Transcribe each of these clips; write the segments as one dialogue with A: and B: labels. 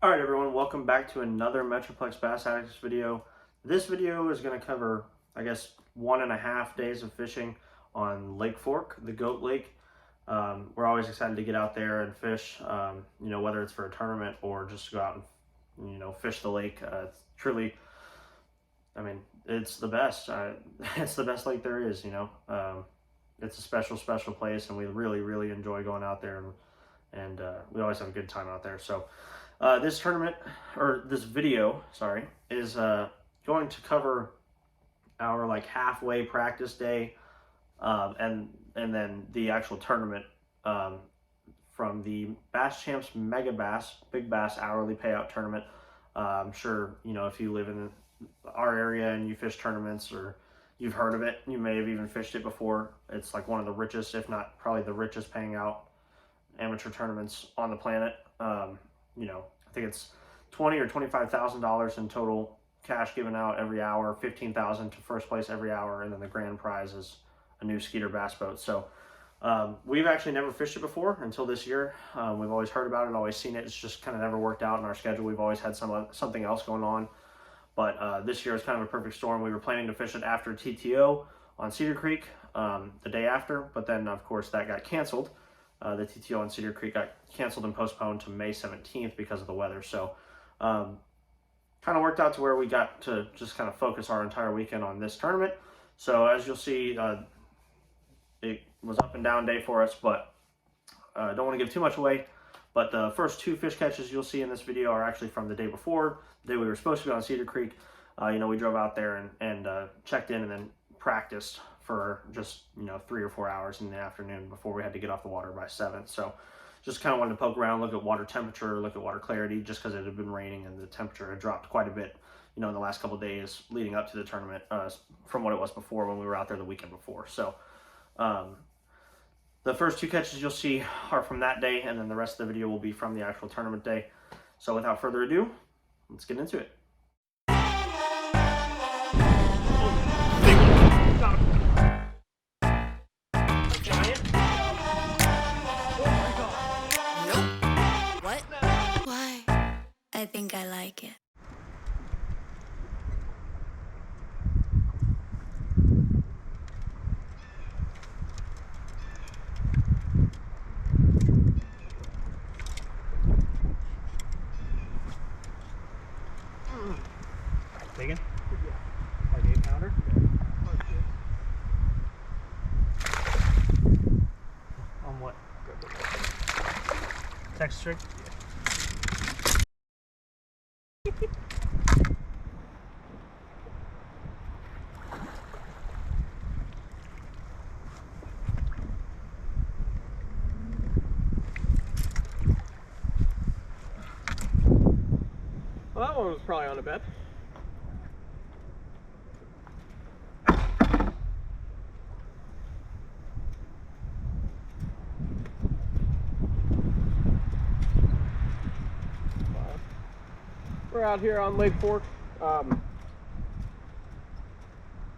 A: Alright everyone, welcome back to another Metroplex Bass Addicts video. This video is going to cover, I guess, 1.5 days of fishing on Lake Fork, the Goat Lake. We're always excited to get out there and fish, whether it's for a tournament or just to go out and, fish the lake. It's truly, it's the best. It's the best lake there is, It's a special place, and we really enjoy going out there, and we always have a good time out there. So this video, is going to cover our halfway practice day, and then the actual tournament from the Bass Champs Megabass Big Bass hourly payout tournament. I'm sure if you live in our area and you fish tournaments, or you've heard of it, you may have even fished it before. It's like one of the richest, if not probably the richest, paying out amateur tournaments on the planet. I think it's $20,000 or $25,000 in total cash given out every hour, $15,000 to first place every hour, and then the grand prize is a new Skeeter Bass Boat. So we've actually never fished it before until this year. We've always heard about it, always seen it. It's just kind of never worked out in our schedule. We've always had something else going on. But this year is kind of a perfect storm. We were planning to fish it after TTO on Cedar Creek the day after, but then of course that got canceled. The TTO on Cedar Creek got canceled and postponed to May 17th because of the weather. So kind of worked out to where we got to just kind of focus our entire weekend on this tournament. So as you'll see, it was up and down day for us, but I don't want to give too much away. But the first two fish catches you'll see in this video are actually from the day before, the day we were supposed to be on Cedar Creek. We drove out there and checked in and then practiced for just 3 or 4 hours in the afternoon before we had to get off the water by 7. So just kind of wanted to poke around, look at water temperature, look at water clarity, just because it had been raining and the temperature had dropped quite a bit in the last couple of days leading up to the tournament from what it was before when we were out there the weekend before. So the first two catches you'll see are from that day, and then the rest of the video will be from the actual tournament day. So without further ado, let's get into it.
B: I think I like it.
A: Taken? Yeah. Like 8-pounder? On what? Texas string?
C: Well, that one was probably on a bed. We're out here on Lake Fork.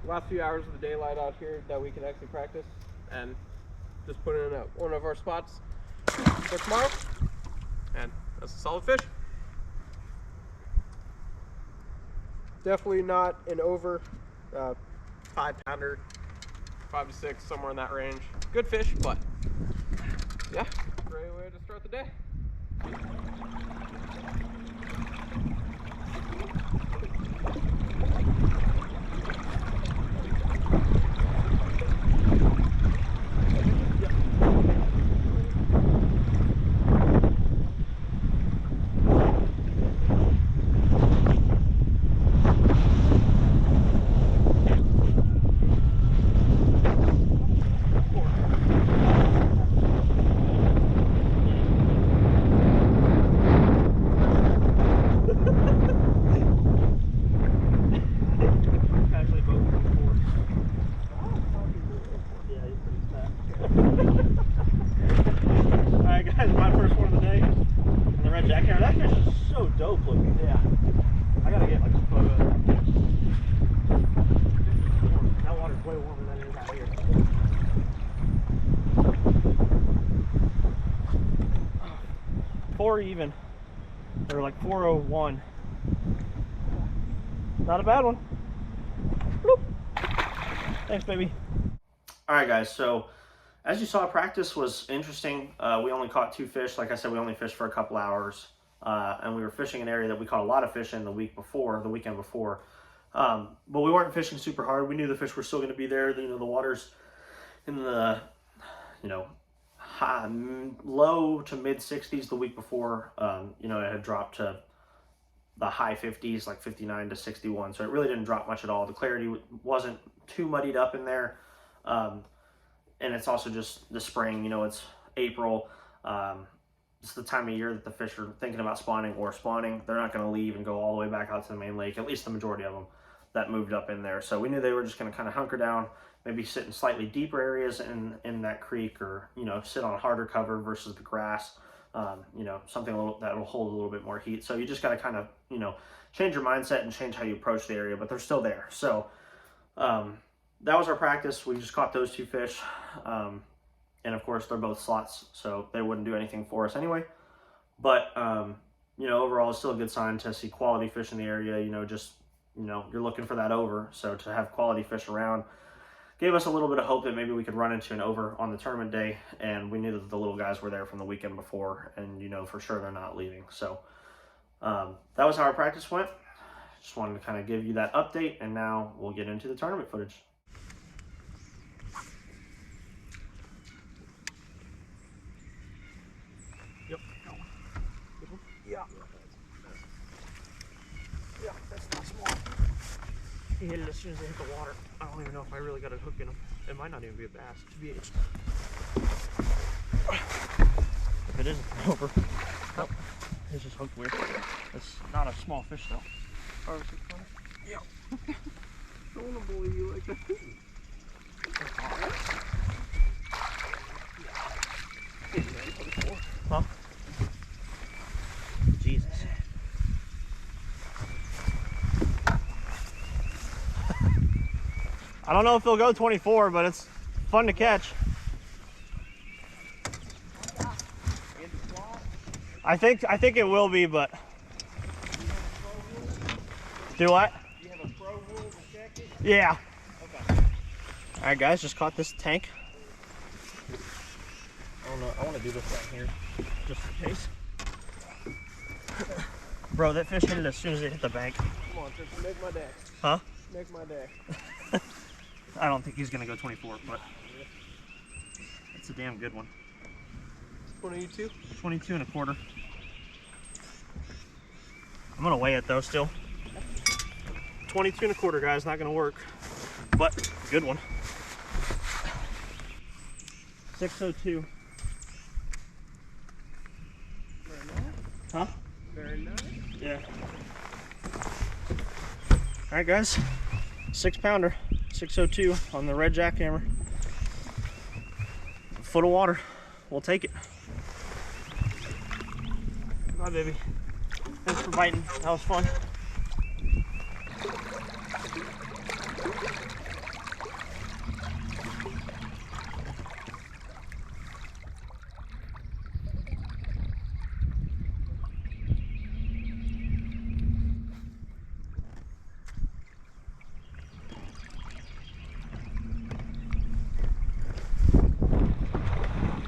C: Last few hours of the daylight out here that we can actually practice, and just put in one of our spots for tomorrow. And that's a solid fish. Definitely not an over 5-pounder, 5 to 6, somewhere in that range. Good fish, but yeah, great way to start the day.
A: That fish is so dope looking. Yeah. I gotta get like a photo of that. That water's way warmer than it is out here. 4 even. They're like 401. Not a bad one. Bloop. Thanks, baby. All right, guys. So as you saw, practice was interesting. We only caught 2 fish. Like I said, we only fished for a couple hours. And we were fishing an area that we caught a lot of fish in the weekend before. But we weren't fishing super hard. We knew the fish were still going to be there. You know, the water's in the, you know, low to mid 60s the week before. You know, it had dropped to the high 50s, like 59 to 61. So it really didn't drop much at all. The clarity wasn't too muddied up in there. And it's also just the spring, you know, it's April. It's the time of year that the fish are thinking about spawning or spawning. They're not going to leave and go all the way back out to the main lake, at least the majority of them that moved up in there. So we knew they were just going to kind of hunker down, maybe sit in slightly deeper areas in that creek, or, you know, sit on harder cover versus the grass. You know, something that will hold a little bit more heat. So you just got to kind of, you know, change your mindset and change how you approach the area, but they're still there. So that was our practice. We just caught those 2 fish. And of course they're both slots, so they wouldn't do anything for us anyway. But, you know, overall it's still a good sign to see quality fish in the area. You know, just, you know, you're looking for that over. So to have quality fish around gave us a little bit of hope that maybe we could run into an over on the tournament day. And we knew that the little guys were there from the weekend before, and, you know, for sure they're not leaving. So that was how our practice went. Just wanted to kind of give you that update, and now we'll get into the tournament footage. Yep. Yeah. Yeah, that's not small. He hit it as soon as they hit the water. I don't even know if I really got a hook in him. It might not even be a bass. It be if it isn't over. Nope. It's just hooked weird. It's not a small fish though. 5 or 6 pounds? Yeah. I don't want to bully you like that. Huh? Jesus. I don't know if they'll go 24, but it's fun to catch. I think it will be, but do what? Do you have a pro rule to check it? Yeah. Okay. All right, guys, just caught this tank. I don't know. I want to do this right here, just in case. Bro, that fish hit it as soon as it hit the bank.
C: Come on, just make my day.
A: Huh?
C: Make my day.
A: I don't think he's gonna go 24, but it's a damn good one.
C: 22?
A: 22 and a quarter. I'm gonna weigh it though still. 22 and a quarter, guys, not gonna work, but good one. 602.
C: Very nice.
A: Huh?
C: Very nice.
A: Yeah. All right, guys, 6-pounder, 602 on the red jackhammer. A foot of water, we'll take it. Bye, baby. Thanks for biting. That was fun.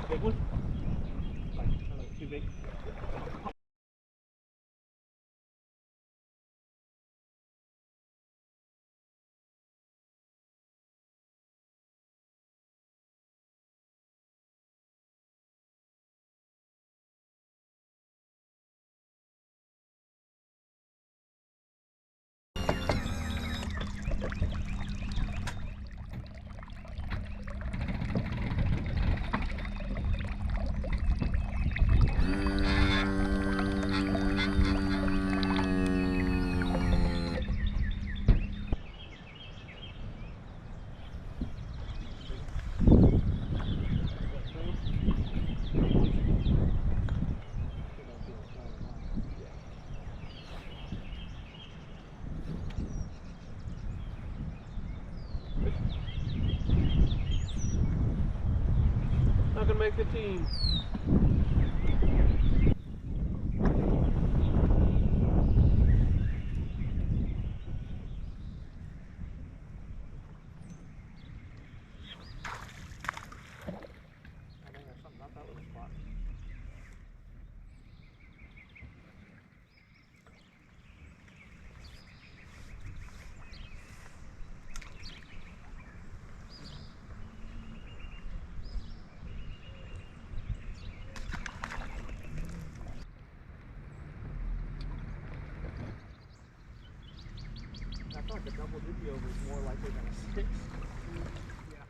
A: Big one? Too big. Not gonna make the team.
D: the double diggy over is more likely than a 6. Yeah.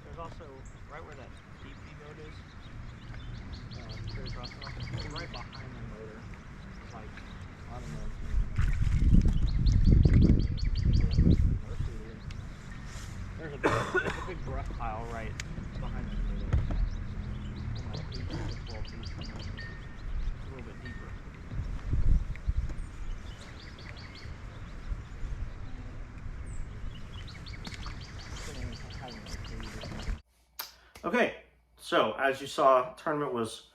D: There's also, right where that DP boat is, right behind the motor, like, I don't know. There's a big brush pile right behind the motor. Like 8 to 12 feet, a little bit deeper.
A: Okay, so as you saw, tournament was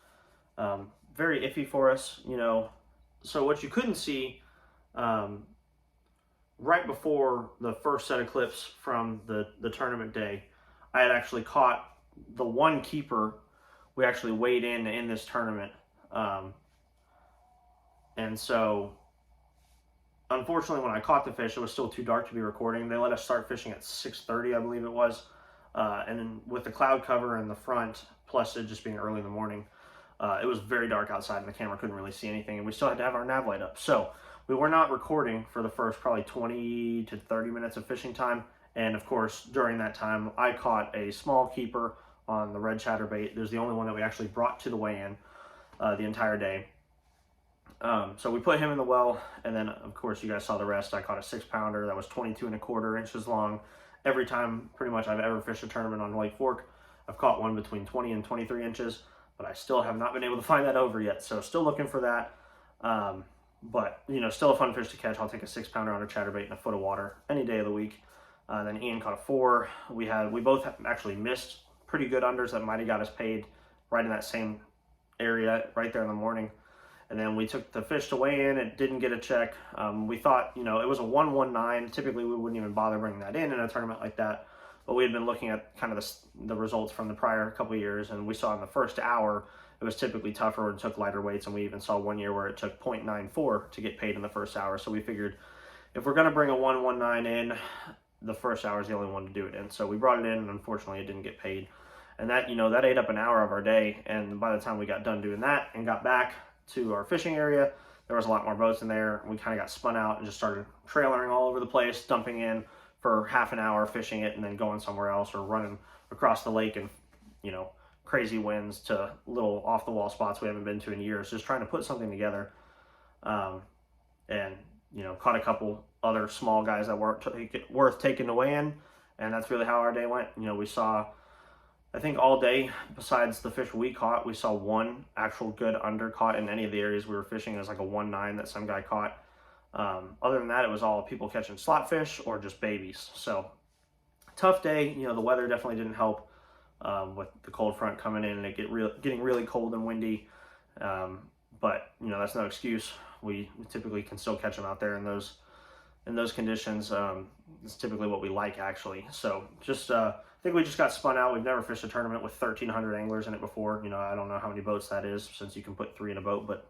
A: very iffy for us, So what you couldn't see right before the first set of clips from the tournament day, I had actually caught the one keeper we actually weighed in this tournament. And so, unfortunately, when I caught the fish, it was still too dark to be recording. They let us start fishing at 6:30, I believe it was. And then with the cloud cover in the front, plus it just being early in the morning, it was very dark outside and the camera couldn't really see anything, and we still had to have our nav light up. So we were not recording for the first probably 20 to 30 minutes of fishing time. And of course, during that time, I caught a small keeper on the red chatterbait. It was the only one that we actually brought to the weigh-in the entire day. So we put him in the well, and then of course you guys saw the rest. I caught a 6-pounder that was 22¼ inches long. Every time pretty much I've ever fished a tournament on Lake Fork, I've caught one between 20 and 23 inches, but I still have not been able to find that over yet. So still looking for that. But still a fun fish to catch. I'll take a 6-pounder on a chatterbait in a foot of water any day of the week. Then Ian caught a 4. We both actually missed pretty good unders that might have got us paid right in that same area right there in the morning. And then we took the fish to weigh in. It didn't get a check. We thought, it was a 119. Typically, we wouldn't even bother bringing that in a tournament like that. But we had been looking at kind of the results from the prior couple of years, and we saw in the first hour it was typically tougher and took lighter weights. And we even saw one year where it took 0.94 to get paid in the first hour. So we figured if we're going to bring a 119 in, the first hour is the only one to do it in. So we brought it in, and unfortunately, it didn't get paid. And that, that ate up an hour of our day. And by the time we got done doing that and got back to our fishing area, there was a lot more boats in there. We kind of got spun out and just started trailering all over the place, dumping in for half an hour, fishing it, and then going somewhere else, or running across the lake in, crazy winds to little off-the-wall spots we haven't been to in years, just trying to put something together. And, caught a couple other small guys that weren't worth taking away in, and that's really how our day went. We saw, I think all day, besides the fish we caught, we saw one actual good under caught in any of the areas we were fishing. It was like a 1.9 that some guy caught. Other than that, it was all people catching slot fish or just babies. So tough day. The weather definitely didn't help with the cold front coming in and it getting really cold and windy. But that's no excuse. We typically can still catch them out there in those conditions. It's typically what we like, actually. So just I think we just got spun out. We've never fished a tournament with 1,300 anglers in it before. I don't know how many boats that is, since you can put 3 in a boat, but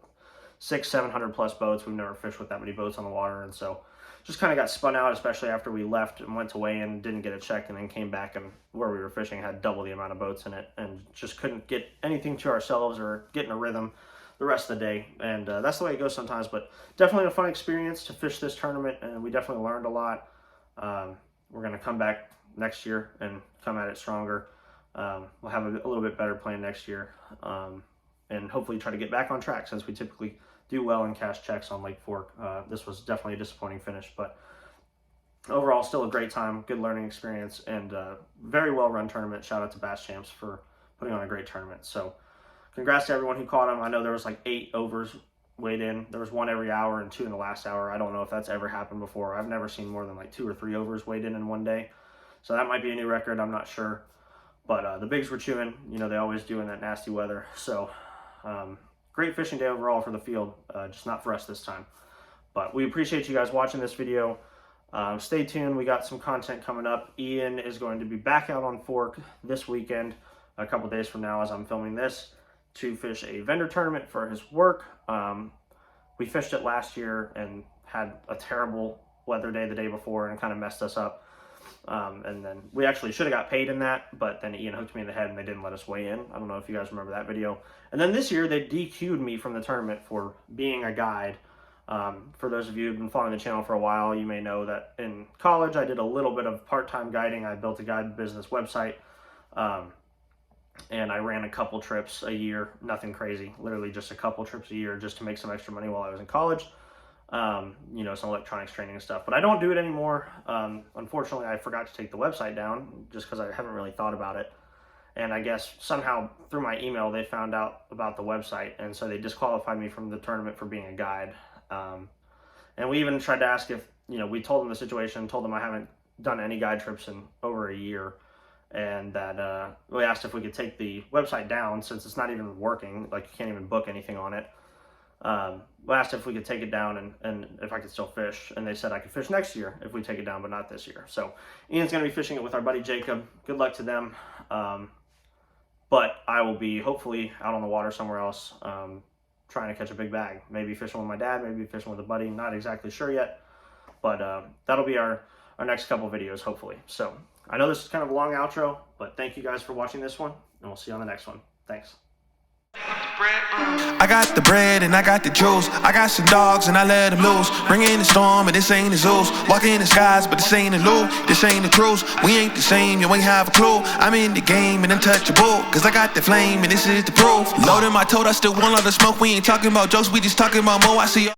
A: 600-700 plus boats. We've never fished with that many boats on the water, and so just kind of got spun out, especially after we left and went to weigh in, didn't get a check, and then came back, and where we were fishing had double the amount of boats in it, and just couldn't get anything to ourselves or get in a rhythm the rest of the day. And that's the way it goes sometimes, but definitely a fun experience to fish this tournament, and we definitely learned a lot. We're going to come back next year and come at it stronger. We'll have a little bit better plan next year, and hopefully try to get back on track, since we typically do well in cash checks on Lake Fork. This was definitely a disappointing finish, but overall still a great time, good learning experience, and very well run tournament. Shout out to Bass Champs for putting on a great tournament. So congrats to everyone who caught them. I know there was like 8 overs weighed in. There was 1 every hour and 2 in the last hour. I don't know if that's ever happened before. I've never seen more than like 2 or 3 overs weighed in one day. So that might be a new record. I'm not sure. But the bigs were chewing. They always do in that nasty weather. So great fishing day overall for the field. Just not for us this time. But we appreciate you guys watching this video. Stay tuned. We got some content coming up. Ian is going to be back out on Fork this weekend, a couple days from now as I'm filming this, to fish a vendor tournament for his work. We fished it last year and had a terrible weather day the day before and kind of messed us up. And then we actually should have got paid in that, but then Ian hooked me in the head and they didn't let us weigh in. I don't know if you guys remember that video. And then this year they DQ'd me from the tournament for being a guide. For those of you who've been following the channel for a while, you may know that in college I did a little bit of part-time guiding. I built a guide business website, and I ran a couple trips a year, nothing crazy, literally just a couple trips a year just to make some extra money while I was in college. You know, some electronics training and stuff, but I don't do it anymore. Unfortunately, I forgot to take the website down just because I haven't really thought about it. And I guess somehow through my email, they found out about the website. And so they disqualified me from the tournament for being a guide. And we even tried to ask if, you know, we told them the situation, told them I haven't done any guide trips in over a year. And that we asked if we could take the website down since it's not even working, like you can't even book anything on it. We asked if we could take it down and if I could still fish, and they said I could fish next year if we take it down, but not this year. So Ian's going to be fishing it with our buddy Jacob. Good luck to them. But I will be hopefully out on the water somewhere else, trying to catch a big bag. Maybe fishing with my dad, maybe fishing with a buddy. Not exactly sure yet, but that'll be our next couple videos, hopefully. So I know this is kind of a long outro, but thank you guys for watching this one, and we'll see you on the next one. Thanks.
E: I got the bread and I got the juice. I got some dogs and I let them loose. Bring in the storm and this ain't the Zeus. Walk in the skies but this ain't the loop. This ain't the cruise. We ain't the same, you ain't have a clue. I'm in the game and untouchable, cause I got the flame and this is the proof. Loading my tote, I still want all the smoke. We ain't talking about jokes, we just talking about more. I see